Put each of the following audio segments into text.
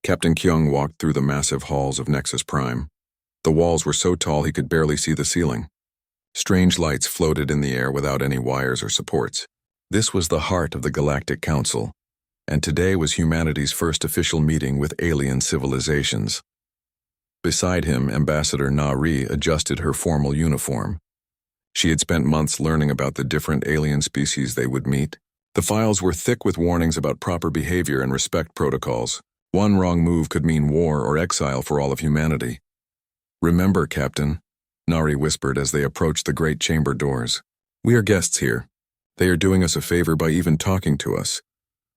Captain Kyung walked through the massive halls of Nexus Prime. The walls were so tall he could barely see the ceiling. Strange lights floated in the air without any wires or supports. This was the heart of the Galactic Council, and today was humanity's first official meeting with alien civilizations. Beside him, Ambassador Na-Ri adjusted her formal uniform. She had spent months learning about the different alien species they would meet. The files were thick with warnings about proper behavior and respect protocols. One wrong move could mean war or exile for all of humanity. "Remember, Captain," Nari whispered as they approached the great chamber doors. "We are guests here. They are doing us a favor by even talking to us."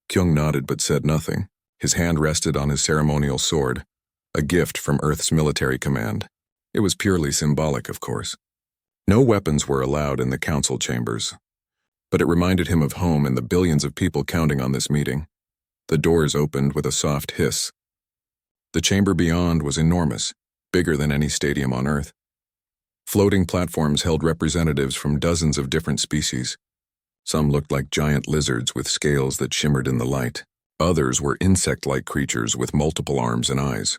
Kyung nodded but said nothing. His hand rested on his ceremonial sword, a gift from Earth's military command. It was purely symbolic, of course. No weapons were allowed in the council chambers, but it reminded him of home and the billions of people counting on this meeting. The doors opened with a soft hiss. The chamber beyond was enormous, bigger than any stadium on Earth. Floating platforms held representatives from dozens of different species. Some looked like giant lizards with scales that shimmered in the light. Others were insect-like creatures with multiple arms and eyes.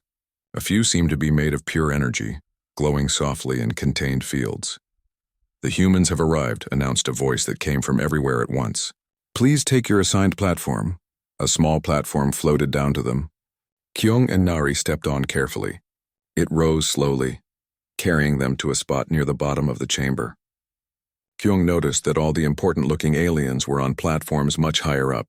A few seemed to be made of pure energy, glowing softly in contained fields. "The humans have arrived," announced a voice that came from everywhere at once. "Please take your assigned platform." A small platform floated down to them. Kyung and Nari stepped on carefully. It rose slowly, carrying them to a spot near the bottom of the chamber. Kyung noticed that all the important-looking aliens were on platforms much higher up.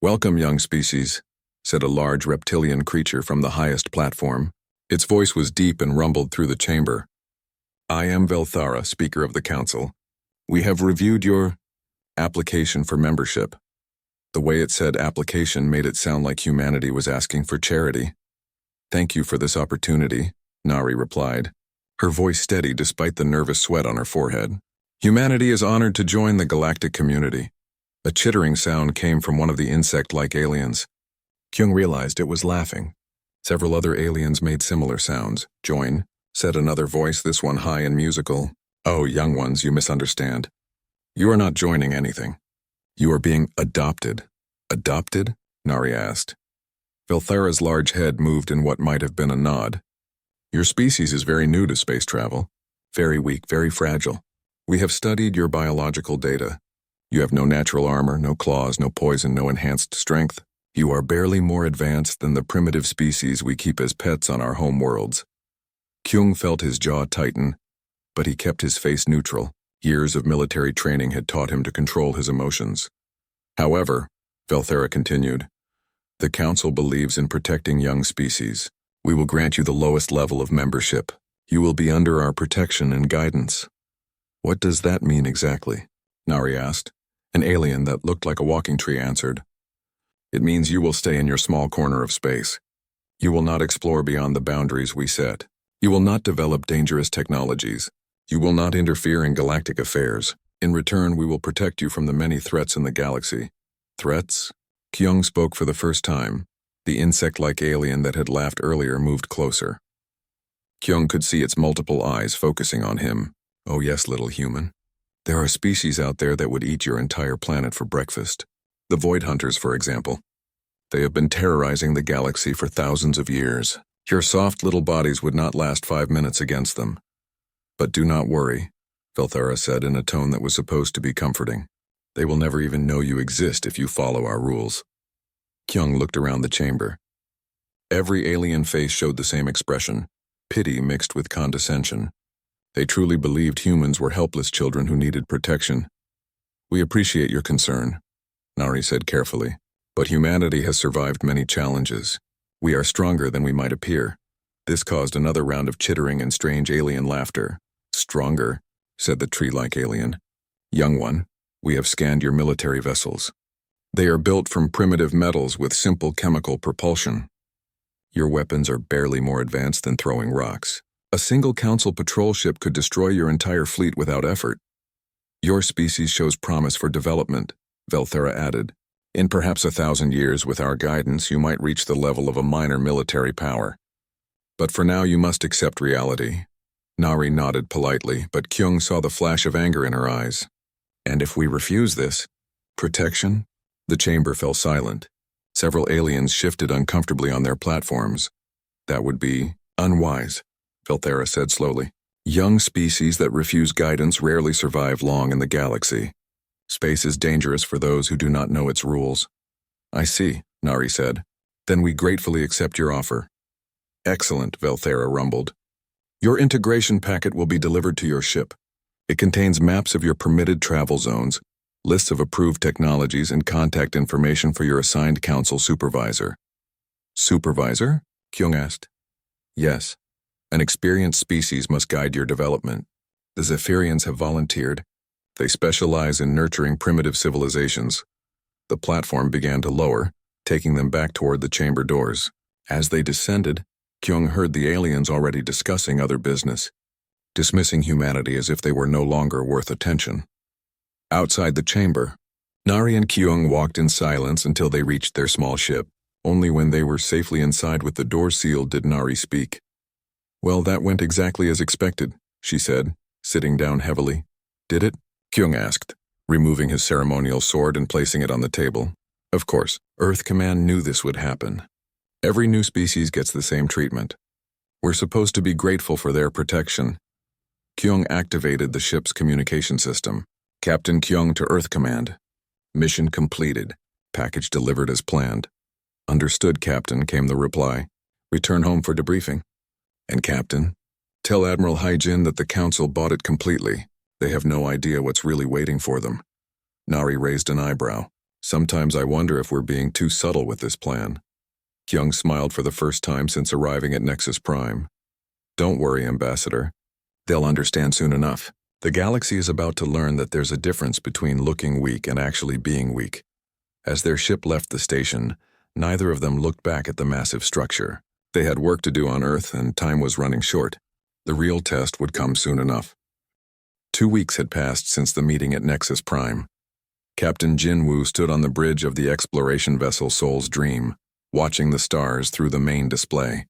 "Welcome, young species," said a large reptilian creature from the highest platform. Its voice was deep and rumbled through the chamber. "I am Velthara, Speaker of the Council. We have reviewed your application for membership." The way it said application made it sound like humanity was asking for charity. "Thank you for this opportunity," Nari replied, her voice steady despite the nervous sweat on her forehead. "Humanity is honored to join the galactic community." A chittering sound came from one of the insect-like aliens. Kyung realized it was laughing. Several other aliens made similar sounds. "Join," said another voice, this one high and musical. "Oh, young ones, you misunderstand. You are not joining anything. You are being adopted." "Adopted?" Nari asked. Velthara's large head moved in what might have been a nod. "Your species is very new to space travel. Very weak, very fragile. We have studied your biological data. You have no natural armor, no claws, no poison, no enhanced strength. You are barely more advanced than the primitive species we keep as pets on our home worlds." Kyung felt his jaw tighten, but he kept his face neutral. Years of military training had taught him to control his emotions. "However," Velthara continued, "the Council believes in protecting young species. We will grant you the lowest level of membership. You will be under our protection and guidance." "What does that mean exactly?" Nari asked. An alien that looked like a walking tree answered. "It means you will stay in your small corner of space. You will not explore beyond the boundaries we set. You will not develop dangerous technologies. You will not interfere in galactic affairs. In return, we will protect you from the many threats in the galaxy." "Threats?" Kyung spoke for the first time. The insect-like alien that had laughed earlier moved closer. Kyung could see its multiple eyes focusing on him. "Oh yes, little human. There are species out there that would eat your entire planet for breakfast. The Void Hunters, for example. They have been terrorizing the galaxy for thousands of years. Your soft little bodies would not last 5 minutes against them. But do not worry," Velthara said in a tone that was supposed to be comforting. "They will never even know you exist if you follow our rules." Kyung looked around the chamber. Every alien face showed the same expression, pity mixed with condescension. They truly believed humans were helpless children who needed protection. "We appreciate your concern," Nari said carefully, "but humanity has survived many challenges. We are stronger than we might appear." This caused another round of chittering and strange alien laughter. "Stronger," said the tree-like alien. "Young one, we have scanned your military vessels. They are built from primitive metals with simple chemical propulsion. Your weapons are barely more advanced than throwing rocks. A single Council patrol ship could destroy your entire fleet without effort. Your species shows promise for development," Velthara added. "In perhaps 1,000 years, with our guidance, you might reach the level of a minor military power. But for now, you must accept reality." Nari nodded politely, but Kyung saw the flash of anger in her eyes. "And if we refuse this protection?" The chamber fell silent. Several aliens shifted uncomfortably on their platforms. That would be unwise, Velthera said slowly. Young species that refuse guidance rarely survive long in the galaxy. Space is dangerous for those who do not know its rules. I see, Nari said. Then we gratefully accept your offer. Excellent, Velthera rumbled. Your integration packet will be delivered to your ship. It contains maps of your permitted travel zones, lists of approved technologies, and contact information for your assigned council supervisor. Supervisor? Kyung asked. Yes. An experienced species must guide your development. The Zephyrians have volunteered. They specialize in nurturing primitive civilizations. The platform began to lower, taking them back toward the chamber doors. As they descended, Kyung heard the aliens already discussing other business, dismissing humanity as if they were no longer worth attention. Outside the chamber, Nari and Kyung walked in silence until they reached their small ship. Only when they were safely inside with the door sealed did Nari speak. Well, that went exactly as expected, she said, sitting down heavily. Did it? Kyung asked, removing his ceremonial sword and placing it on the table. Of course, Earth Command knew this would happen. Every new species gets the same treatment. We're supposed to be grateful for their protection. Kyung activated the ship's communication system. Captain Kyung to Earth Command. Mission completed. Package delivered as planned. Understood, Captain, came the reply. Return home for debriefing. And Captain, tell Admiral Haijin that the Council bought it completely. They have no idea what's really waiting for them. Nari raised an eyebrow. Sometimes I wonder if we're being too subtle with this plan. Kyung smiled for the first time since arriving at Nexus Prime. Don't worry, Ambassador. They'll understand soon enough. The galaxy is about to learn that there's a difference between looking weak and actually being weak. As their ship left the station, neither of them looked back at the massive structure. They had work to do on Earth, and time was running short. The real test would come soon enough. 2 weeks had passed since the meeting at Nexus Prime. Captain Jinwoo stood on the bridge of the exploration vessel Soul's Dream, watching the stars through the main display.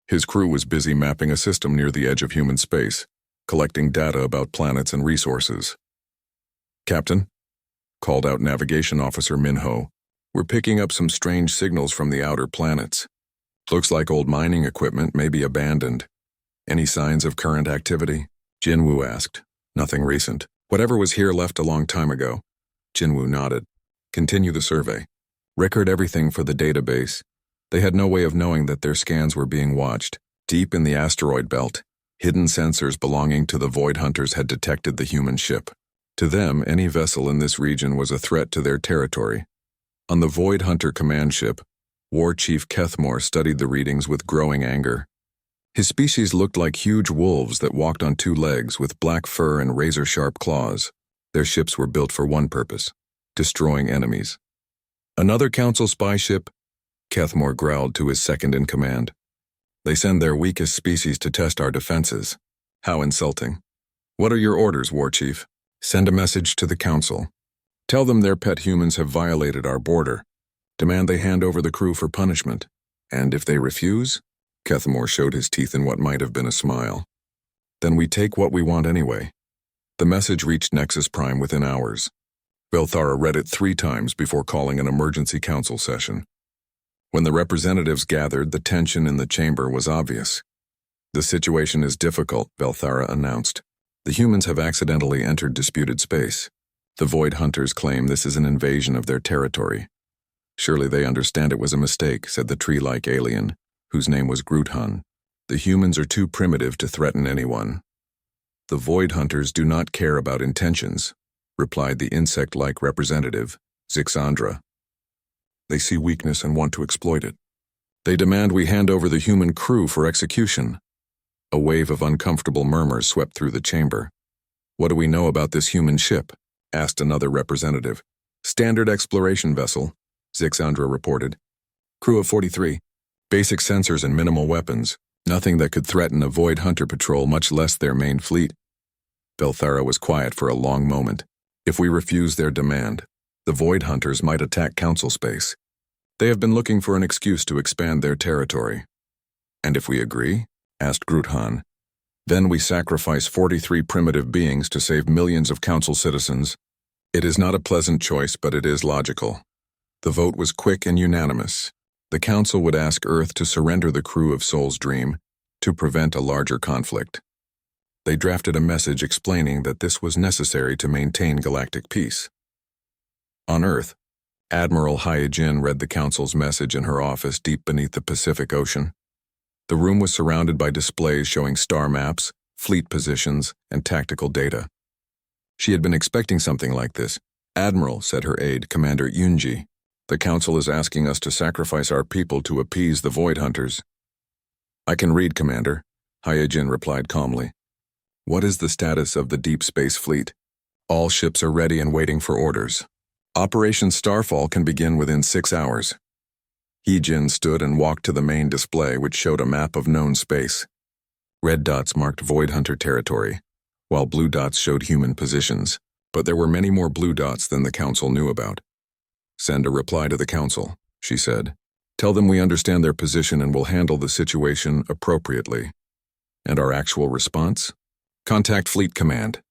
His crew was busy mapping a system near the edge of human space, collecting data about planets and resources. Captain, called out Navigation Officer Minho, we're picking up some strange signals from the outer planets. Looks like old mining equipment may be abandoned. Any signs of current activity? Jinwoo asked. Nothing recent. Whatever was here left a long time ago. Jinwoo nodded. Continue the survey. Record everything for the database. They had no way of knowing that their scans were being watched. Deep in the asteroid belt, hidden sensors belonging to the Void Hunters had detected the human ship. To them, any vessel in this region was a threat to their territory. On the Void Hunter command ship, War Chief Kethmore studied the readings with growing anger. His species looked like huge wolves that walked on 2 legs with black fur and razor-sharp claws. Their ships were built for one purpose: destroying enemies. Another Council spy ship? Kethmore growled to his second-in-command. They send their weakest species to test our defenses. How insulting. What are your orders, War Chief? Send a message to the Council. Tell them their pet humans have violated our border. Demand they hand over the crew for punishment. And if they refuse? Kethmore showed his teeth in what might have been a smile. Then we take what we want anyway. The message reached Nexus Prime within hours. Velthara read it 3 times before calling an emergency council session. When the representatives gathered, the tension in the chamber was obvious. The situation is difficult, Velthara announced. The humans have accidentally entered disputed space. The Void Hunters claim this is an invasion of their territory. Surely they understand it was a mistake, said the tree-like alien, whose name was Gruthan. The humans are too primitive to threaten anyone. The Void Hunters do not care about intentions, replied the insect-like representative, Zixandra. They see weakness and want to exploit it. They demand we hand over the human crew for execution. A wave of uncomfortable murmurs swept through the chamber. What do we know about this human ship? Asked another representative. Standard exploration vessel, Zixandra reported. Crew of 43. Basic sensors and minimal weapons. Nothing that could threaten a Void Hunter patrol, much less their main fleet. Velthara was quiet for a long moment. If we refuse their demand, the Void Hunters might attack Council space. They have been looking for an excuse to expand their territory. And if we agree? Asked Gruthan. Then we sacrifice 43 primitive beings to save millions of Council citizens. It is not a pleasant choice, but it is logical. The vote was quick and unanimous. The Council would ask Earth to surrender the crew of Soul's Dream to prevent a larger conflict. They drafted a message explaining that this was necessary to maintain galactic peace. On Earth, Admiral Hyojin read the Council's message in her office deep beneath the Pacific Ocean. The room was surrounded by displays showing star maps, fleet positions, and tactical data. She had been expecting something like this. "Admiral," said her aide, Commander Yunji, "the Council is asking us to sacrifice our people to appease the Void Hunters." "I can read, Commander," Hyojin replied calmly. "What is the status of the Deep Space Fleet?" "All ships are ready and waiting for orders. Operation Starfall can begin within 6 hours." Hyojin stood and walked to the main display, which showed a map of known space. Red dots marked Void Hunter territory, while blue dots showed human positions, but there were many more blue dots than the Council knew about. "Send a reply to the Council," she said. "Tell them we understand their position and will handle the situation appropriately." "And our actual response?" "Contact Fleet Command.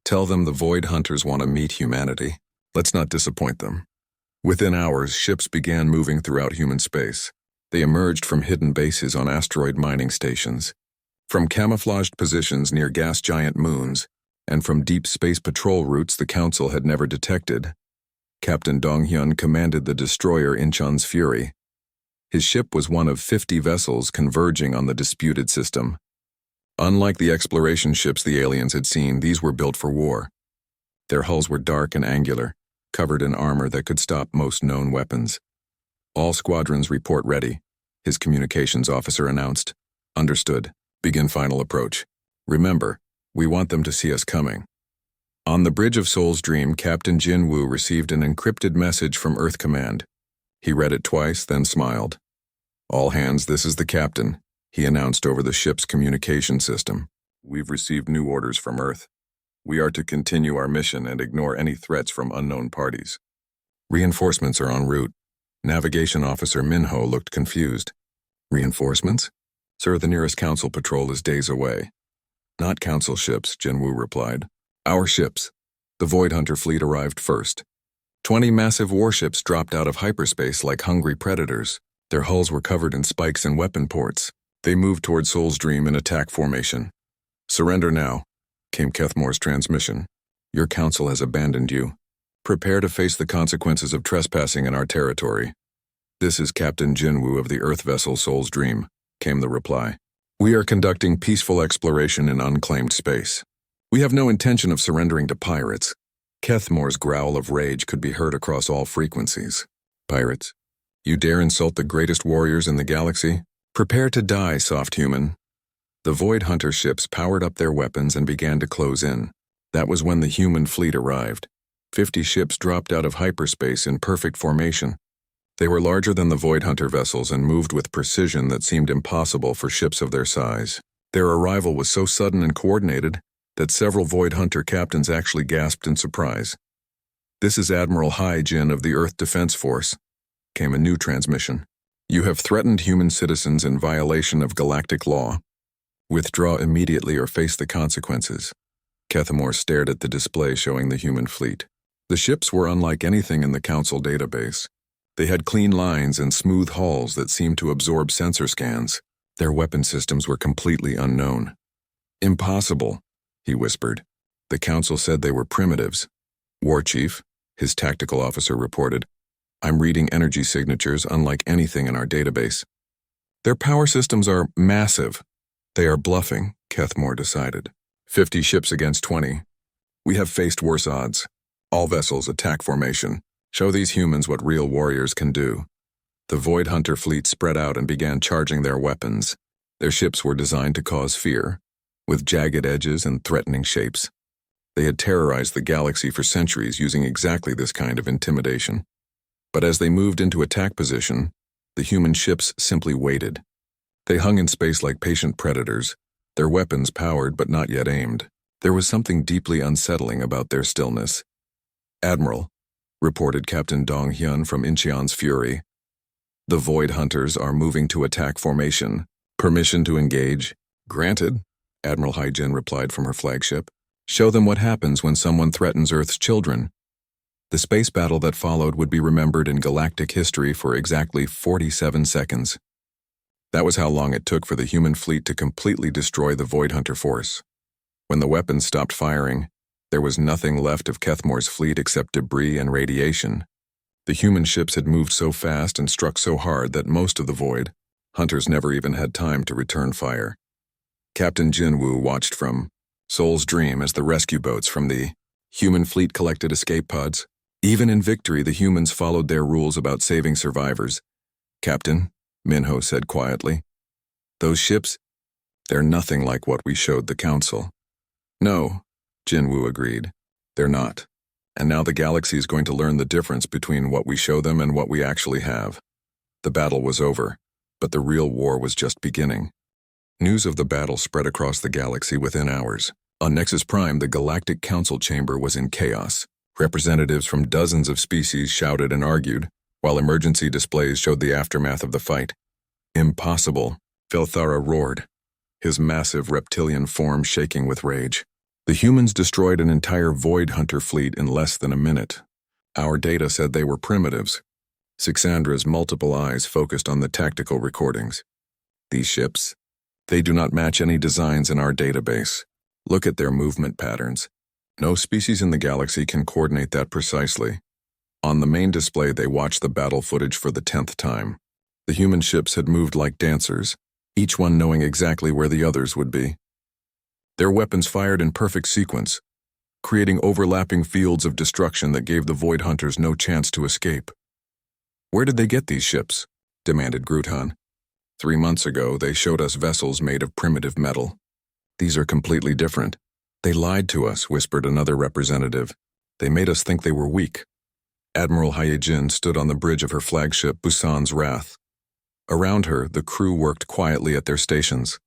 Tell them the Void Hunters want to meet humanity. Let's not disappoint them." Within hours, ships began moving throughout human space. They emerged from hidden bases on asteroid mining stations, from camouflaged positions near gas giant moons, and from deep space patrol routes the Council had never detected. Captain Donghyun commanded the destroyer Incheon's Fury. His ship was one of 50 vessels converging on the disputed system. Unlike the exploration ships the aliens had seen, these were built for war. Their hulls were dark and angular, covered in armor that could stop most known weapons. "All squadrons report ready," his communications officer announced. "Understood. Begin final approach. Remember, we want them to see us coming." On the bridge of Soul's Dream, Captain Jin Woo received an encrypted message from Earth Command. He read it twice, then smiled. "All hands, this is the captain," he announced over the ship's communication system. "We've received new orders from Earth. We are to continue our mission and ignore any threats from unknown parties. Reinforcements are en route." Navigation Officer Minho looked confused. "Reinforcements? Sir, the nearest Council patrol is days away." "Not Council ships," Jinwoo replied. "Our ships. The Void Hunter fleet arrived first. 20 massive warships dropped out of hyperspace like hungry predators. Their hulls were covered in spikes and weapon ports. They moved toward Soul's Dream in attack formation. "Surrender now," came Kethmore's transmission. "Your Council has abandoned you. Prepare to face the consequences of trespassing in our territory." "This is Captain Jinwoo of the Earth vessel Soul's Dream," came the reply. "We are conducting peaceful exploration in unclaimed space. We have no intention of surrendering to pirates." Kethmore's growl of rage could be heard across all frequencies. "Pirates? You dare insult the greatest warriors in the galaxy? Prepare to die, soft human." The Void Hunter ships powered up their weapons and began to close in. That was when the human fleet arrived. 50 ships dropped out of hyperspace in perfect formation. They were larger than the Void Hunter vessels and moved with precision that seemed impossible for ships of their size. Their arrival was so sudden and coordinated that several Void Hunter captains actually gasped in surprise. "This is Admiral Hyojin of the Earth Defense Force," came a new transmission. "You have threatened human citizens in violation of galactic law. Withdraw immediately or face the consequences." Kethmore stared at the display showing the human fleet. The ships were unlike anything in the Council database. They had clean lines and smooth hulls that seemed to absorb sensor scans. Their weapon systems were completely unknown. "Impossible," he whispered. "The Council said they were primitives." "War Chief," his tactical officer reported, "I'm reading energy signatures unlike anything in our database. Their power systems are massive." "They are bluffing," Kethmore decided. 50 ships against 20. We have faced worse odds. All vessels attack formation. Show these humans what real warriors can do." The Void Hunter fleet spread out and began charging their weapons. Their ships were designed to cause fear, with jagged edges and threatening shapes. They had terrorized the galaxy for centuries using exactly this kind of intimidation. But as they moved into attack position, the human ships simply waited. They hung in space like patient predators, their weapons powered but not yet aimed. There was something deeply unsettling about their stillness. "Admiral," reported Captain Dong-hyun from Incheon's Fury, "the Void Hunters are moving to attack formation. Permission to engage?" "Granted," Admiral Hyojin replied from her flagship. "Show them what happens when someone threatens Earth's children." The space battle that followed would be remembered in galactic history for exactly 47 seconds. That was how long it took for the human fleet to completely destroy the Void Hunter force. When the weapons stopped firing, there was nothing left of Kethmore's fleet except debris and radiation. The human ships had moved so fast and struck so hard that most of the Void Hunters never even had time to return fire. Captain Jinwoo watched from Soul's Dream as the rescue boats from the human fleet collected escape pods. Even in victory, the humans followed their rules about saving survivors. "Captain," Minho said quietly, "those ships, they're nothing like what we showed the Council." "No," Jinwoo agreed, "they're not. And now the galaxy is going to learn the difference between what we show them and what we actually have." The battle was over, but the real war was just beginning. News of the battle spread across the galaxy within hours. On Nexus Prime, the Galactic Council chamber was in chaos. Representatives from dozens of species shouted and argued, while emergency displays showed the aftermath of the fight. "Impossible," Felthara roared, his massive reptilian form shaking with rage. "The humans destroyed an entire Void Hunter fleet in less than a minute. Our data said they were primitives." Sixandra's multiple eyes focused on the tactical recordings. "These ships, they do not match any designs in our database. Look at their movement patterns. No species in the galaxy can coordinate that precisely." On the main display, they watched the battle footage for the 10th time. The human ships had moved like dancers, each one knowing exactly where the others would be. Their weapons fired in perfect sequence, creating overlapping fields of destruction that gave the Void Hunters no chance to escape. "Where did they get these ships?" demanded Grutan. 3 months ago, they showed us vessels made of primitive metal. These are completely different." "They lied to us," whispered another representative. "They made us think they were weak." Admiral Hyejin stood on the bridge of her flagship, Busan's Wrath. Around her, the crew worked quietly at their stations.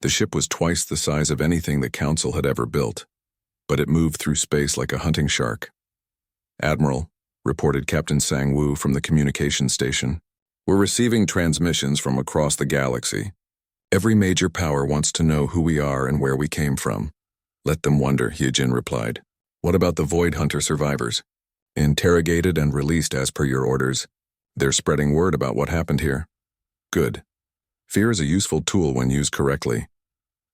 The ship was twice the size of anything the Council had ever built, but it moved through space like a hunting shark. "Admiral," reported Captain Sang-woo from the communications station, "we're receiving transmissions from across the galaxy. Every major power wants to know who we are and where we came from." "Let them wonder," Hyejin replied. "What about the Void Hunter survivors?" "Interrogated and released as per your orders. They're spreading word about what happened here." "Good. Fear is a useful tool when used correctly."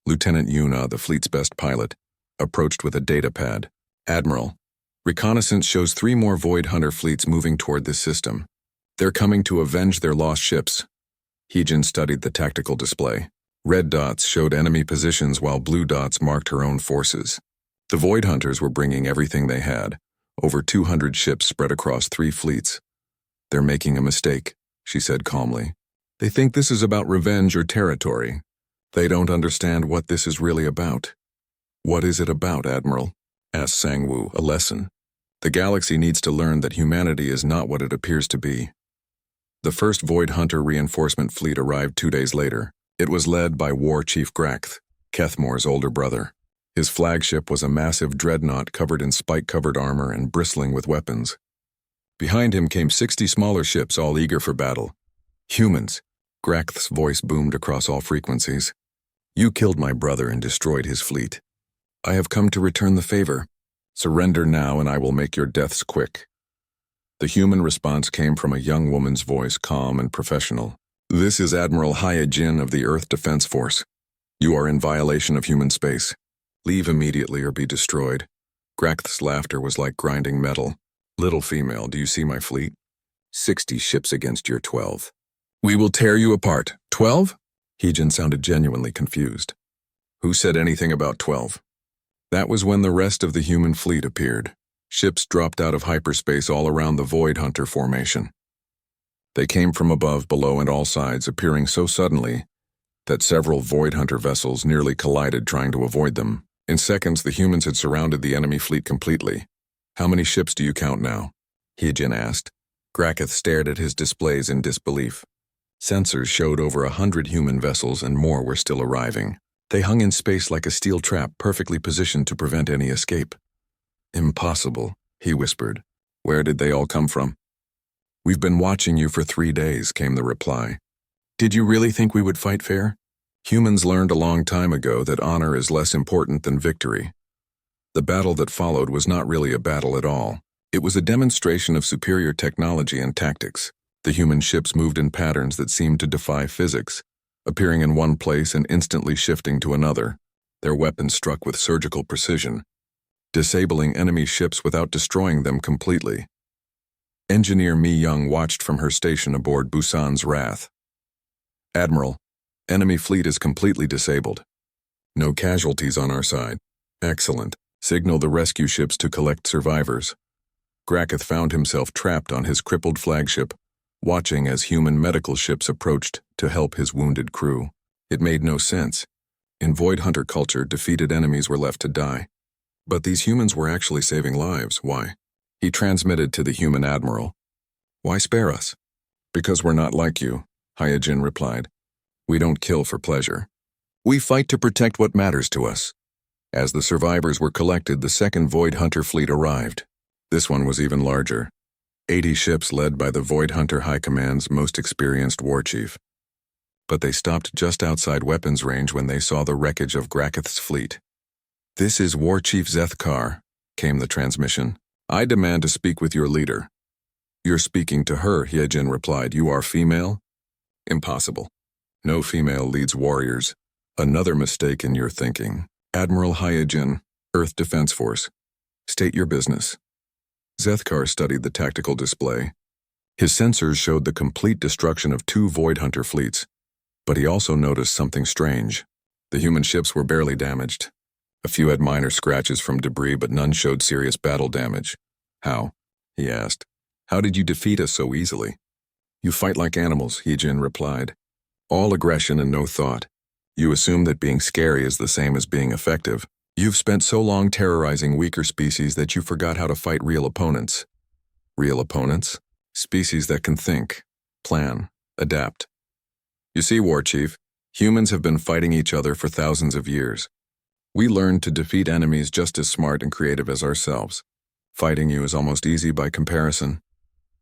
Lieutenant Yuna, the fleet's best pilot, approached with a data pad. "Admiral, reconnaissance shows 3 more Void Hunter fleets moving toward this system. They're coming to avenge their lost ships." Hyejin studied the tactical display. Red dots showed enemy positions while blue dots marked her own forces. The Void Hunters were bringing everything they had, over 200 ships spread across 3 fleets. "They're making a mistake," she said calmly. "They think this is about revenge or territory. They don't understand what this is really about." "What is it about, Admiral?" asked Sang-woo, a lesson. "The galaxy needs to learn that humanity is not what it appears to be." The first Void Hunter reinforcement fleet arrived 2 days later. It was led by War Chief Grakth, Kethmore's older brother. His flagship was a massive dreadnought covered in spike-covered armor and bristling with weapons. Behind him came 60 smaller ships, all eager for battle. "Humans," Grakth's voice boomed across all frequencies. "You killed my brother and destroyed his fleet. I have come to return the favor. Surrender now and I will make your deaths quick." The human response came from a young woman's voice, calm and professional. "This is Admiral Hyejin of the Earth Defense Force. You are in violation of human space. Leave immediately or be destroyed." Grakth's laughter was like grinding metal. "Little female, do you see my fleet? 60 ships against your 12. We will tear you apart. 12? Hyejin sounded genuinely confused. "Who said anything about 12? That was when the rest of the human fleet appeared. Ships dropped out of hyperspace all around the Void Hunter formation. They came from above, below, and all sides, appearing so suddenly that several Void Hunter vessels nearly collided trying to avoid them. In seconds, the humans had surrounded the enemy fleet completely. How many ships do you count now?" Hyejin asked. Grakth stared at his displays in disbelief. Sensors showed over 100 human vessels and more were still arriving. They hung in space like a steel trap, perfectly positioned to prevent any escape. "Impossible," he whispered. "Where did they all come from?" "We've been watching you for 3 days," came the reply. "Did you really think we would fight fair? Humans learned a long time ago that honor is less important than victory." The battle that followed was not really a battle at all. It was a demonstration of superior technology and tactics. The human ships moved in patterns that seemed to defy physics, appearing in one place and instantly shifting to another. Their weapons struck with surgical precision, disabling enemy ships without destroying them completely. Engineer Mi Young watched from her station aboard Busan's Wrath. "Admiral, enemy fleet is completely disabled. No casualties on our side." "Excellent. Signal the rescue ships to collect survivors." Gracketh found himself trapped on his crippled flagship, watching as human medical ships approached to help his wounded crew. It made no sense. In Void Hunter culture, defeated enemies were left to die. But these humans were actually saving lives. Why? He transmitted to the human admiral. "Why spare us?" "Because we're not like you," Hyojin replied. "We don't kill for pleasure. We fight to protect what matters to us." As the survivors were collected, the second Void Hunter fleet arrived. This one was even larger. 80 ships led by the Void Hunter High Command's most experienced war chief. But they stopped just outside weapons range when they saw the wreckage of Gracketh's fleet. "This is War Chief Zethkar," came the transmission. "I demand to speak with your leader." "You're speaking to her," Hyojin replied. "You are female?" "Impossible. No female leads warriors." "Another mistake in your thinking. Admiral Hyojin, Earth Defense Force. State your business." Zethkar studied the tactical display. His sensors showed the complete destruction of 2 Void Hunter fleets, but he also noticed something strange. The human ships were barely damaged. A few had minor scratches from debris, but none showed serious battle damage. "How?" he asked. "How did you defeat us so easily?" "You fight like animals," Hyojin replied. "All aggression and no thought. You assume that being scary is the same as being effective. You've spent so long terrorizing weaker species that you forgot how to fight real opponents." "Real opponents?" "Species that can think, plan, adapt. You see, War Chief, humans have been fighting each other for thousands of years. We learned to defeat enemies just as smart and creative as ourselves. Fighting you is almost easy by comparison."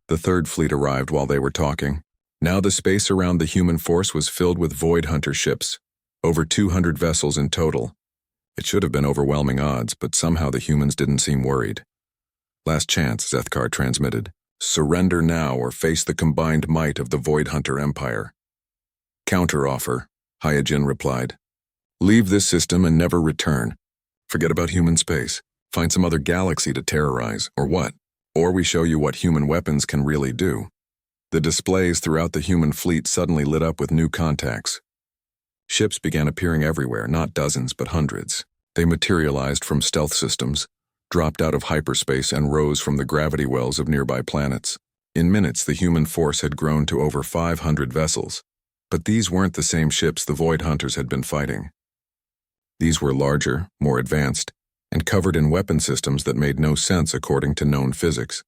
The third fleet arrived while they were talking. Now the space around the human force was filled with Void Hunter ships, over 200 vessels in total. It should have been overwhelming odds, but somehow the humans didn't seem worried. "Last chance," Zethkar transmitted. "Surrender now or face the combined might of the Void Hunter Empire." "Counter-offer," Hyojin replied. "Leave this system and never return. Forget about human space. Find some other galaxy to terrorize, or what? Or we show you what human weapons can really do." The displays throughout the human fleet suddenly lit up with new contacts. Ships began appearing everywhere, not dozens, but hundreds. They materialized from stealth systems, dropped out of hyperspace, and rose from the gravity wells of nearby planets. In minutes, the human force had grown to over 500 vessels. But these weren't the same ships the Void Hunters had been fighting. These were larger, more advanced, and covered in weapon systems that made no sense according to known physics.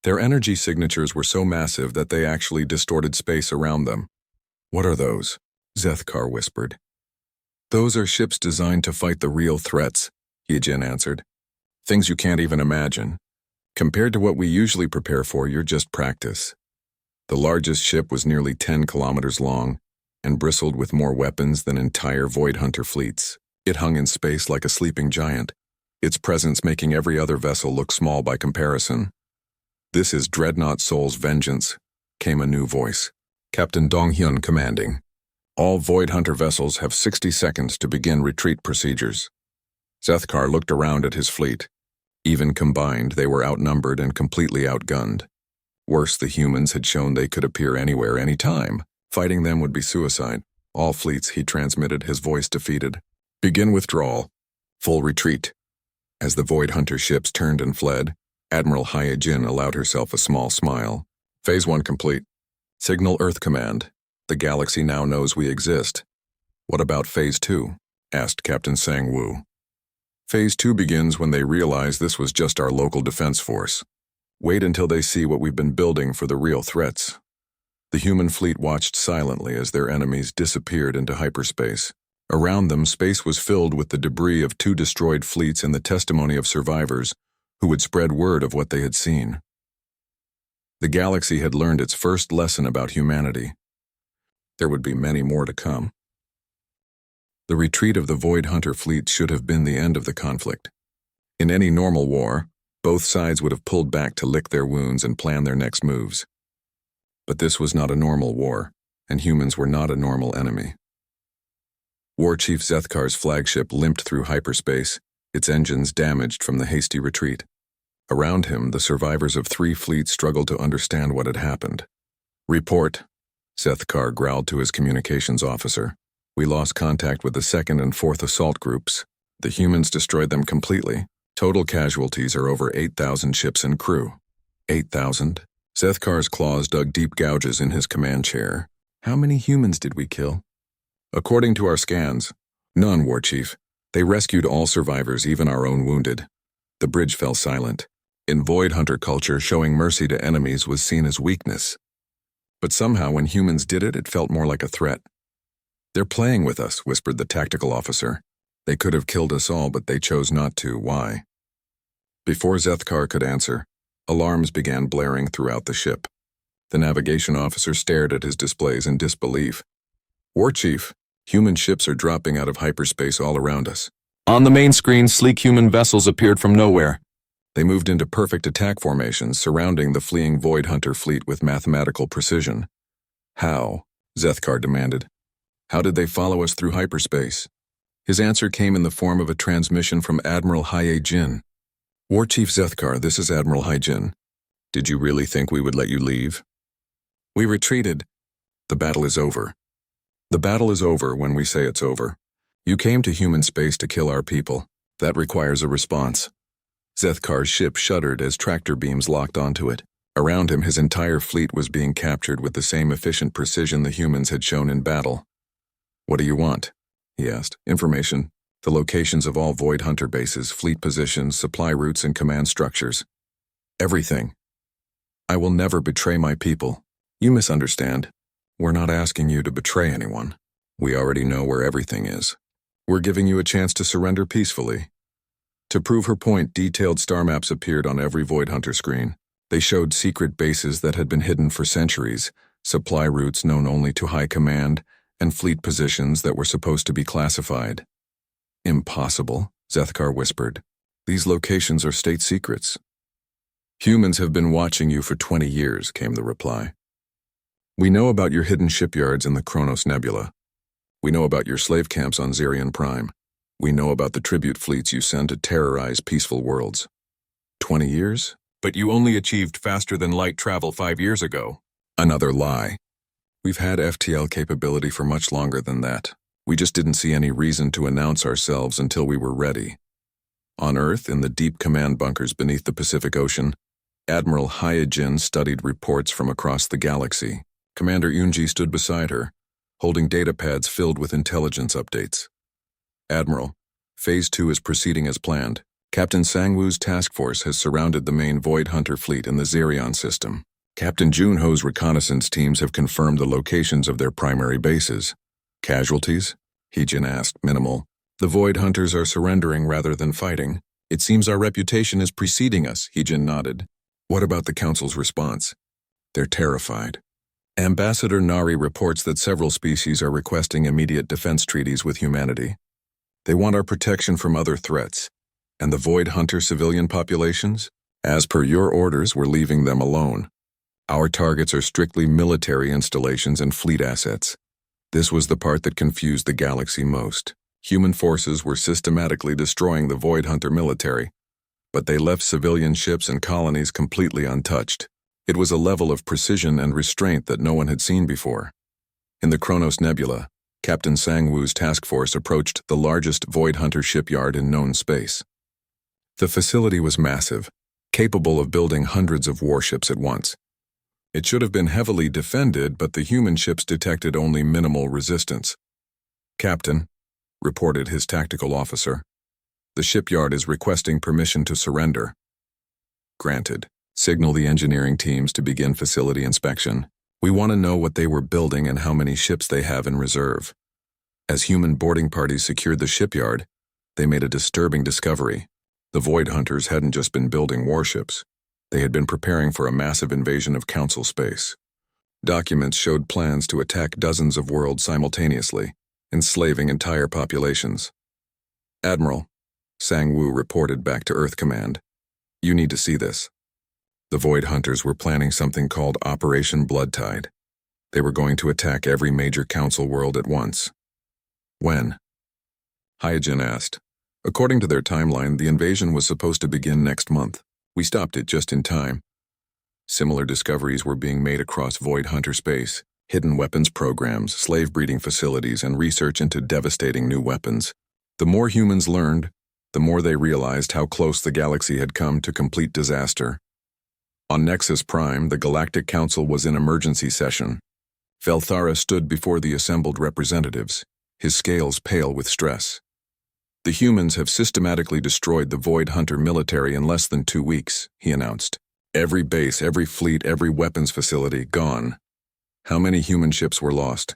Their energy signatures were so massive that they actually distorted space around them. "What are those?" Zethkar whispered. "Those are ships designed to fight the real threats," Hyojin answered. "Things you can't even imagine. Compared to what we usually prepare for, you're just practice." The largest ship was nearly 10 kilometers long and bristled with more weapons than entire Void Hunter fleets. It hung in space like a sleeping giant, its presence making every other vessel look small by comparison. "This is Dreadnought Soul's vengeance," came a new voice. Captain Donghyun commanding. "All Void Hunter vessels have 60 seconds to begin retreat procedures." Zethkar looked around at his fleet. Even combined, they were outnumbered and completely outgunned. Worse, the humans had shown they could appear anywhere, anytime. Fighting them would be suicide. "All fleets," he transmitted, his voice defeated. "Begin withdrawal. Full retreat." As the Void Hunter ships turned and fled, Admiral Hyojin allowed herself a small smile. "Phase 1 complete. Signal Earth Command. The galaxy now knows we exist." "What about Phase 2? Asked Captain Sang-woo. "Phase 2 begins when they realize this was just our local defense force. Wait until they see what we've been building for the real threats." The human fleet watched silently as their enemies disappeared into hyperspace. Around them, space was filled with the debris of 2 destroyed fleets and the testimony of survivors who would spread word of what they had seen. The galaxy had learned its first lesson about humanity. There would be many more to come. The retreat of the Void Hunter fleet should have been the end of the conflict. In any normal war, Both sides would have pulled back to lick their wounds and plan their next moves. But this was not a normal war, and humans were not a normal enemy. War Chief Zethkar's flagship limped through hyperspace, its engines damaged from the hasty retreat. Around him, the survivors of 3 fleets struggled to understand what had happened. "Report," Zethkar growled to his communications officer. "We lost contact with the 2nd and 4th assault groups. The humans destroyed them completely. Total casualties are over 8,000 ships and crew." 8,000? Zethkar's claws dug deep gouges in his command chair. "How many humans did we kill?" "According to our scans, none, War Chief. They rescued all survivors, even our own wounded." The bridge fell silent. In Void Hunter culture, showing mercy to enemies was seen as weakness. But somehow when humans did it, it felt more like a threat. "They're playing with us," whispered the tactical officer. "They could have killed us all, but they chose not to. Why?" Before Zethkar could answer, alarms began blaring throughout the ship. The navigation officer stared at his displays in disbelief. "War Chief, human ships are dropping out of hyperspace all around us." On the main screen, sleek human vessels appeared from nowhere. They moved into perfect attack formations, surrounding the fleeing Void Hunter fleet with mathematical precision. "How?" Zethkar demanded. "How did they follow us through hyperspace?" His answer came in the form of a transmission from Admiral Hyejin. "War Chief Zethkar, this is Admiral Hyejin. Did you really think we would let you leave?" "We retreated." "The battle is over." "The battle is over when we say it's over. You came to human space to kill our people. That requires a response." Zethkar's ship shuddered as tractor beams locked onto it. Around him, his entire fleet was being captured with the same efficient precision the humans had shown in battle. "What do you want?" he asked. "Information. The locations of all Void Hunter bases, fleet positions, supply routes, and command structures. Everything." "I will never betray my people." "You misunderstand. We're not asking you to betray anyone. We already know where everything is. We're giving you a chance to surrender peacefully." To prove her point, detailed star maps appeared on every Void Hunter screen. They showed secret bases that had been hidden for centuries, supply routes known only to high command, and fleet positions that were supposed to be classified. "Impossible," Zethkar whispered. "These locations are state secrets." "Humans have been watching you for 20 years, came the reply. "We know about your hidden shipyards in the Kronos Nebula. We know about your slave camps on Zerion Prime. We know about the tribute fleets you send to terrorize peaceful worlds." 20 years? But you only achieved faster-than-light travel 5 years ago. Another lie. We've had FTL capability for much longer than that. We just didn't see any reason to announce ourselves until we were ready. On Earth, in the deep command bunkers beneath the Pacific Ocean, Admiral Hyejin studied reports from across the galaxy. Commander Yunji stood beside her, holding datapads filled with intelligence updates. "Admiral, Phase 2 is proceeding as planned. Captain Sangwoo's task force has surrounded the main Void Hunter fleet in the Zerion system. Captain Junho's reconnaissance teams have confirmed the locations of their primary bases." "Casualties?" Hyejin asked, minimal. "The Void Hunters are surrendering rather than fighting. It seems our reputation is preceding us," Hyejin nodded. "What about the Council's response?" "They're terrified. Ambassador Nari reports that several species are requesting immediate defense treaties with humanity. They want our protection from other threats. And the Void Hunter civilian populations? As per your orders, we're leaving them alone. Our targets are strictly military installations and fleet assets." This was the part that confused the galaxy most. Human forces were systematically destroying the Void Hunter military, but they left civilian ships and colonies completely untouched. It was a level of precision and restraint that no one had seen before. In the Kronos Nebula, Captain Sangwoo's task force approached the largest Void Hunter shipyard in known space. The facility was massive, capable of building hundreds of warships at once. It should have been heavily defended, but the human ships detected only minimal resistance. "Captain," reported his tactical officer, "the shipyard is requesting permission to surrender." "Granted. Signal the engineering teams to begin facility inspection. We want to know what they were building and how many ships they have in reserve." As human boarding parties secured the shipyard, they made a disturbing discovery. The Void Hunters hadn't just been building warships. They had been preparing for a massive invasion of Council space. Documents showed plans to attack dozens of worlds simultaneously, enslaving entire populations. "Admiral," Sangwoo reported back to Earth Command, You need to see this. The Void Hunters were planning something called Operation Blood Tide. They were going to attack every major council world at once. When? Hyojin asked. According to their timeline, the invasion was supposed to begin next month. We stopped it just in time. Similar discoveries were being made across Void Hunter space: hidden weapons programs, slave breeding facilities, and research into devastating new weapons. The more humans learned, the more they realized how close the galaxy had come to complete disaster. On Nexus Prime, the Galactic Council was in emergency session. Velthara stood before the assembled representatives, his scales pale with stress. The humans have systematically destroyed the Void Hunter military in less than 2 weeks, he announced. Every base, every fleet, every weapons facility, gone. How many human ships were lost?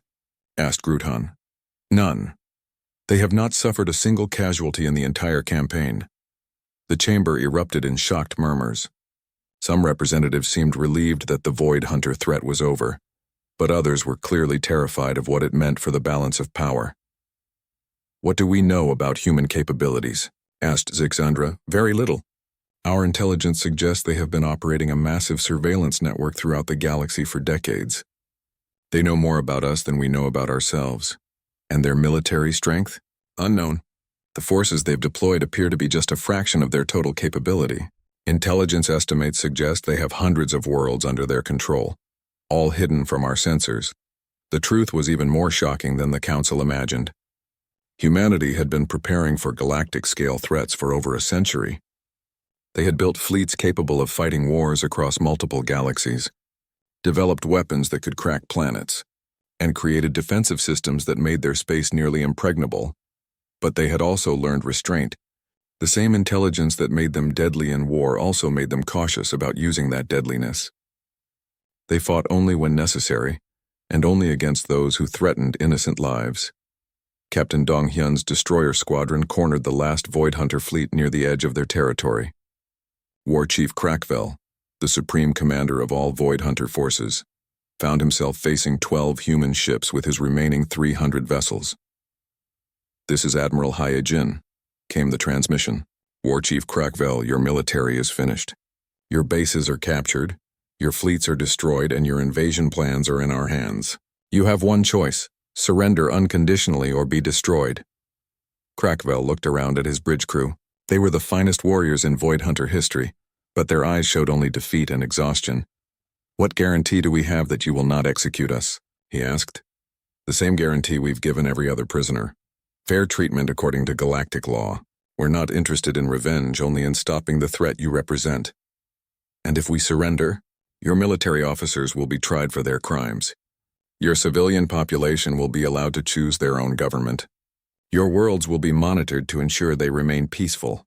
Asked Gruthan. None. They have not suffered a single casualty in the entire campaign. The chamber erupted in shocked murmurs. Some representatives seemed relieved that the Void Hunter threat was over, but others were clearly terrified of what it meant for the balance of power. What do we know about human capabilities? Asked Zixandra. Very little. Our intelligence suggests they have been operating a massive surveillance network throughout the galaxy for decades. They know more about us than we know about ourselves. And their military strength? Unknown. The forces they've deployed appear to be just a fraction of their total capability. Intelligence estimates suggest they have hundreds of worlds under their control, all hidden from our sensors. The truth was even more shocking than the Council imagined. Humanity had been preparing for galactic-scale threats for over a century. They had built fleets capable of fighting wars across multiple galaxies, developed weapons that could crack planets, and created defensive systems that made their space nearly impregnable. But they had also learned restraint. The same intelligence that made them deadly in war also made them cautious about using that deadliness. They fought only when necessary, and only against those who threatened innocent lives. Captain Donghyun's destroyer squadron cornered the last Void Hunter fleet near the edge of their territory. War Chief Krakvel, the supreme commander of all Void Hunter forces, found himself facing 12 human ships with his remaining 300 vessels. This is Admiral Hyojin, came the transmission. War Chief Krakvel, your military is finished. Your bases are captured, your fleets are destroyed, and your invasion plans are in our hands. You have one choice: surrender unconditionally or be destroyed. Krakvel looked around at his bridge crew. They were the finest warriors in Void Hunter history, but their eyes showed only defeat and exhaustion. What guarantee do we have that you will not execute us? He asked. The same guarantee we've given every other prisoner. Fair treatment according to galactic law. We're not interested in revenge, only in stopping the threat you represent. And if we surrender, your military officers will be tried for their crimes. Your civilian population will be allowed to choose their own government. Your worlds will be monitored to ensure they remain peaceful.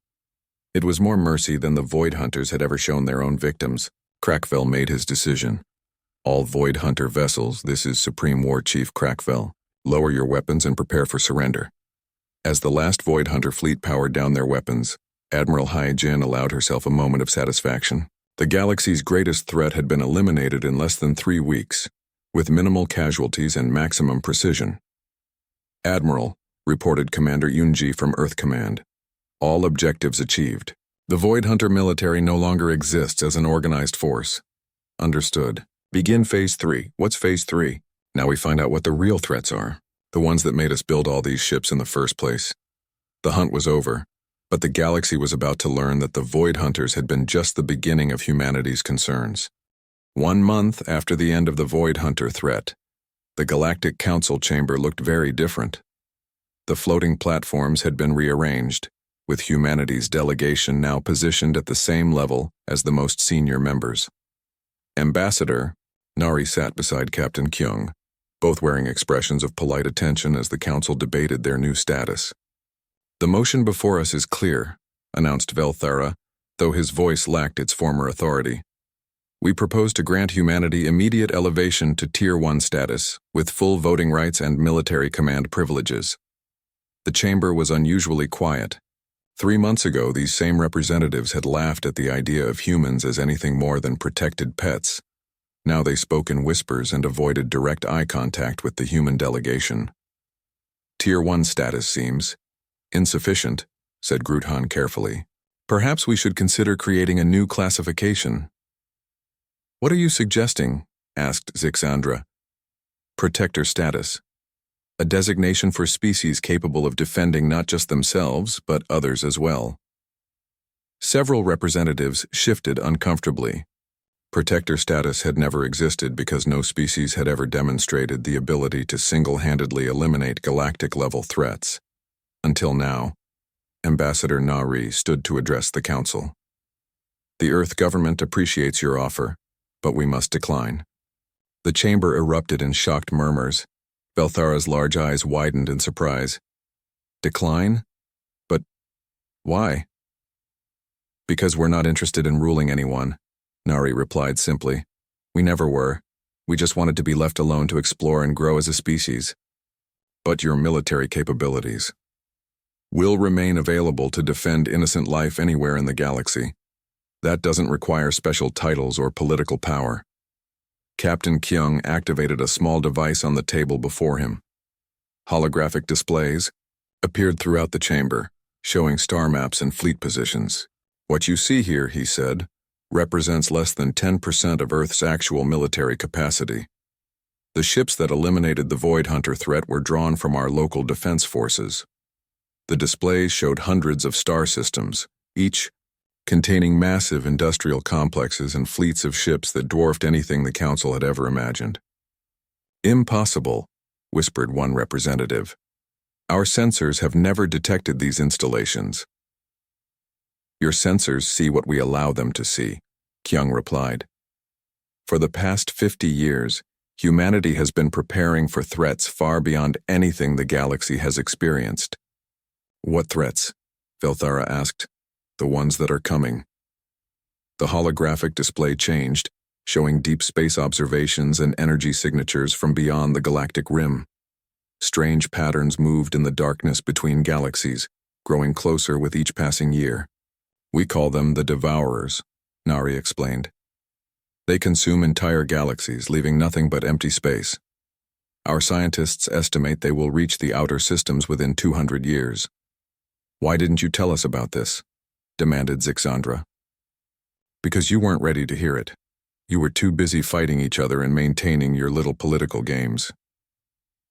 It was more mercy than the Void Hunters had ever shown their own victims. Krakvel made his decision. All Void Hunter vessels, this is Supreme War Chief Krakvel. Lower your weapons and prepare for surrender. As the last Void Hunter fleet powered down their weapons, Admiral Hyojin allowed herself a moment of satisfaction. The galaxy's greatest threat had been eliminated in less than 3 weeks, with minimal casualties and maximum precision. Admiral, reported Commander Yunji from Earth Command. All objectives achieved. The Void Hunter military no longer exists as an organized force. Understood. Begin Phase 3. What's Phase 3? Now we find out what the real threats are. The ones that made us build all these ships in the first place. The hunt was over, but the galaxy was about to learn that the Void Hunters had been just the beginning of humanity's concerns. 1 month after the end of the Void Hunter threat, the Galactic Council chamber looked very different. The floating platforms had been rearranged, with humanity's delegation now positioned at the same level as the most senior members. Ambassador, Nari sat beside Captain Kyung, both wearing expressions of polite attention as the council debated their new status. The motion before us is clear, announced Velthara, though his voice lacked its former authority. We propose to grant humanity immediate elevation to Tier 1 status, with full voting rights and military command privileges. The chamber was unusually quiet. 3 months ago, these same representatives had laughed at the idea of humans as anything more than protected pets. Now they spoke in whispers and avoided direct eye contact with the human delegation. Tier 1 status seems insufficient, said Gruthan carefully. Perhaps we should consider creating a new classification. What are you suggesting? Asked Zixandra. Protector status. A designation for species capable of defending not just themselves, but others as well. Several representatives shifted uncomfortably. Protector status had never existed because no species had ever demonstrated the ability to single-handedly eliminate galactic-level threats. Until now, Ambassador Nari stood to address the Council. The Earth government appreciates your offer, but we must decline. The chamber erupted in shocked murmurs. Belthara's large eyes widened in surprise. Decline? But why? Because we're not interested in ruling anyone, Nari replied simply. We never were. We just wanted to be left alone to explore and grow as a species. But your military capabilities will remain available to defend innocent life anywhere in the galaxy. That doesn't require special titles or political power. Captain Kyung activated a small device on the table before him. Holographic displays appeared throughout the chamber, showing star maps and fleet positions. What you see here, he said, represents less than 10% of Earth's actual military capacity. The ships that eliminated the Void Hunter threat were drawn from our local defense forces. The displays showed hundreds of star systems, each containing massive industrial complexes and fleets of ships that dwarfed anything the Council had ever imagined. Impossible, whispered one representative. Our sensors have never detected these installations. Your sensors see what we allow them to see, Kyung replied. For the past 50 years, humanity has been preparing for threats far beyond anything the galaxy has experienced. What threats? Belthara asked. The ones that are coming. The holographic display changed, showing deep space observations and energy signatures from beyond the galactic rim. Strange patterns moved in the darkness between galaxies, growing closer with each passing year. We call them the Devourers, Nari explained. They consume entire galaxies, leaving nothing but empty space. Our scientists estimate they will reach the outer systems within 200 years. Why didn't you tell us about this? Demanded Zixandra. Because you weren't ready to hear it. You were too busy fighting each other and maintaining your little political games.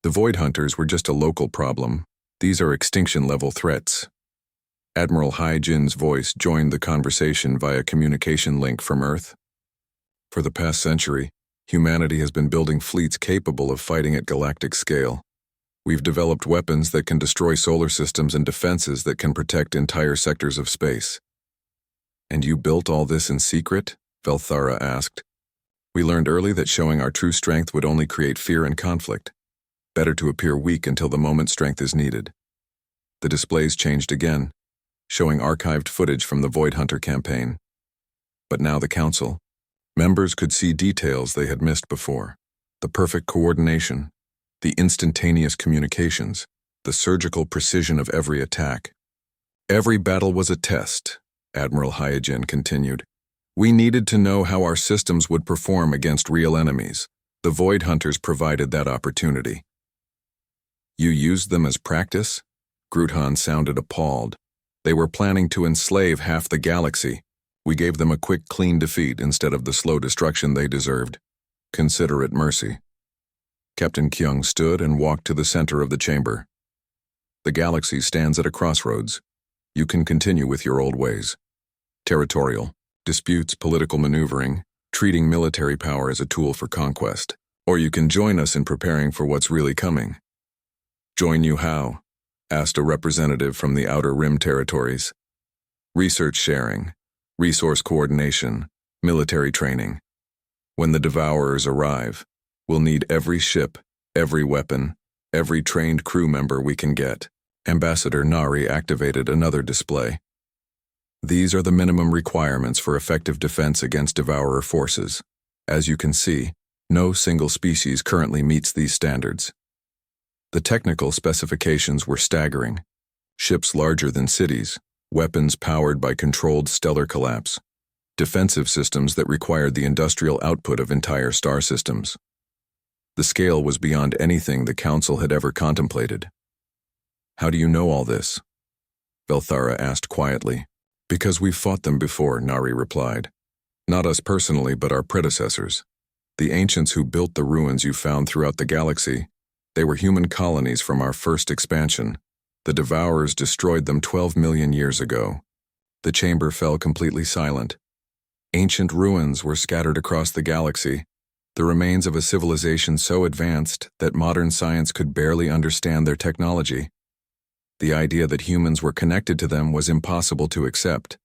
The Void Hunters were just a local problem. These are extinction-level threats. Admiral Hai-Jin's voice joined the conversation via communication link from Earth. For the past century, humanity has been building fleets capable of fighting at galactic scale. We've developed weapons that can destroy solar systems and defenses that can protect entire sectors of space. And you built all this in secret? Belthara asked. We learned early that showing our true strength would only create fear and conflict. Better to appear weak until the moment strength is needed. The displays changed again, showing archived footage from the Void Hunter campaign. But now the Council. Members could see details they had missed before. The perfect coordination, the instantaneous communications, the surgical precision of every attack. Every battle was a test, Admiral Hai-Jin continued. We needed to know how our systems would perform against real enemies. The Void Hunters provided that opportunity. You used them as practice? Gruthan sounded appalled. They were planning to enslave half the galaxy. We gave them a quick, clean defeat instead of the slow destruction they deserved. Consider it mercy. Captain Kyung stood and walked to the center of the chamber. The galaxy stands at a crossroads. You can continue with your old ways. Territorial, disputes, political maneuvering, treating military power as a tool for conquest. Or you can join us in preparing for what's really coming. Join you how? Asked a representative from the Outer Rim territories. Research sharing, resource coordination, military training. When the Devourers arrive, we'll need every ship, every weapon, every trained crew member we can get. Ambassador Nari activated another display. These are the minimum requirements for effective defense against Devourer forces. As you can see, no single species currently meets these standards. The technical specifications were staggering. Ships larger than cities, weapons powered by controlled stellar collapse, defensive systems that required the industrial output of entire star systems. The scale was beyond anything the Council had ever contemplated. How do you know all this? Belthara asked quietly. Because we've fought them before, Nari replied. Not us personally, but our predecessors. The ancients who built the ruins you found throughout the galaxy. They were human colonies from our first expansion. The Devourers destroyed them 12 million years ago. The chamber fell completely silent. Ancient ruins were scattered across the galaxy, the remains of a civilization so advanced that modern science could barely understand their technology. The idea that humans were connected to them was impossible to accept.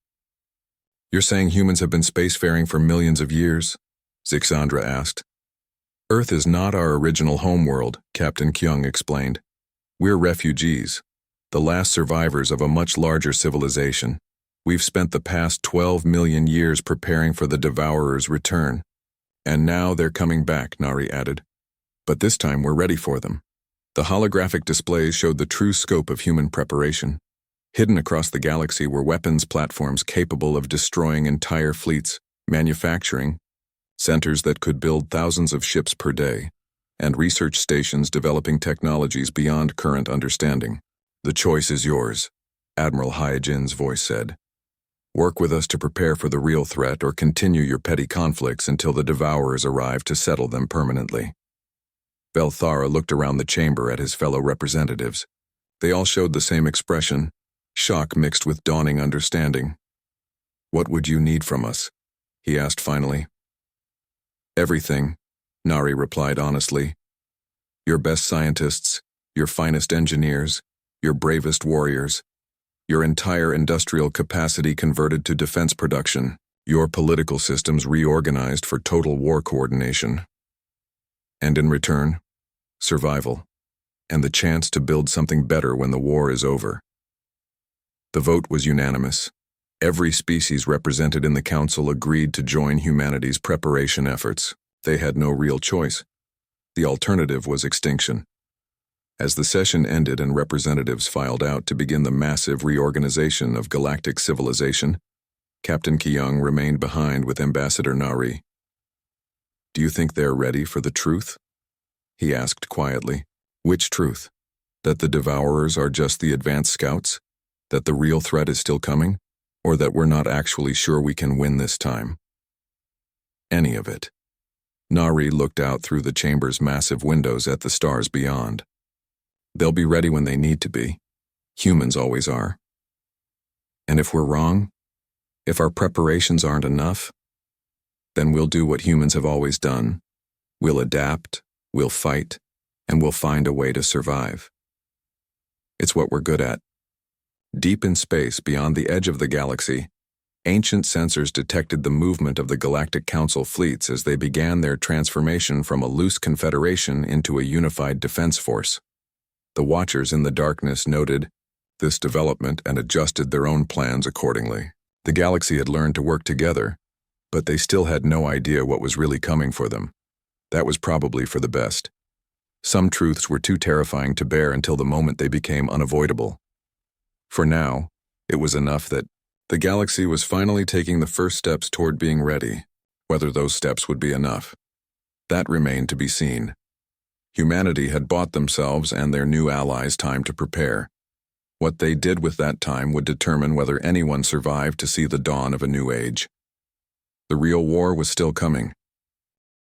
You're saying humans have been spacefaring for millions of years? Zixandra asked. Earth is not our original homeworld, Captain Kyung explained. We're refugees, the last survivors of a much larger civilization. We've spent the past 12 million years preparing for the Devourer's return. And now they're coming back, Nari added. But this time we're ready for them. The holographic displays showed the true scope of human preparation. Hidden across the galaxy were weapons platforms capable of destroying entire fleets, manufacturing, centers that could build thousands of ships per day, and research stations developing technologies beyond current understanding. The choice is yours, Admiral Hyojin's voice said. Work with us to prepare for the real threat or continue your petty conflicts until the Devourers arrive to settle them permanently. Belthara looked around the chamber at his fellow representatives. They all showed the same expression, shock mixed with dawning understanding. What would you need from us? He asked finally. Everything, Nari replied honestly. Your best scientists, your finest engineers, your bravest warriors, your entire industrial capacity converted to defense production, your political systems reorganized for total war coordination. And in return, survival, and the chance to build something better when the war is over. The vote was unanimous. Every species represented in the council agreed to join humanity's preparation efforts. They had no real choice. The alternative was extinction. As the session ended and representatives filed out to begin the massive reorganization of galactic civilization, Captain Kyung remained behind with Ambassador Nari. Do you think they're ready for the truth? He asked quietly. Which truth? That the Devourers are just the advanced scouts? That the real threat is still coming? Or that we're not actually sure we can win this time? Any of it. Nari looked out through the chamber's massive windows at the stars beyond. They'll be ready when they need to be. Humans always are. And if we're wrong, if our preparations aren't enough, then we'll do what humans have always done. We'll adapt, we'll fight, and we'll find a way to survive. It's what we're good at. Deep in space, beyond the edge of the galaxy, ancient sensors detected the movement of the Galactic Council fleets as they began their transformation from a loose confederation into a unified defense force. The Watchers in the darkness noted this development and adjusted their own plans accordingly. The galaxy had learned to work together, but they still had no idea what was really coming for them. That was probably for the best. Some truths were too terrifying to bear until the moment they became unavoidable. For now, it was enough that the galaxy was finally taking the first steps toward being ready. Whether those steps would be enough, that remained to be seen. Humanity had bought themselves and their new allies time to prepare. What they did with that time would determine whether anyone survived to see the dawn of a new age. The real war was still coming,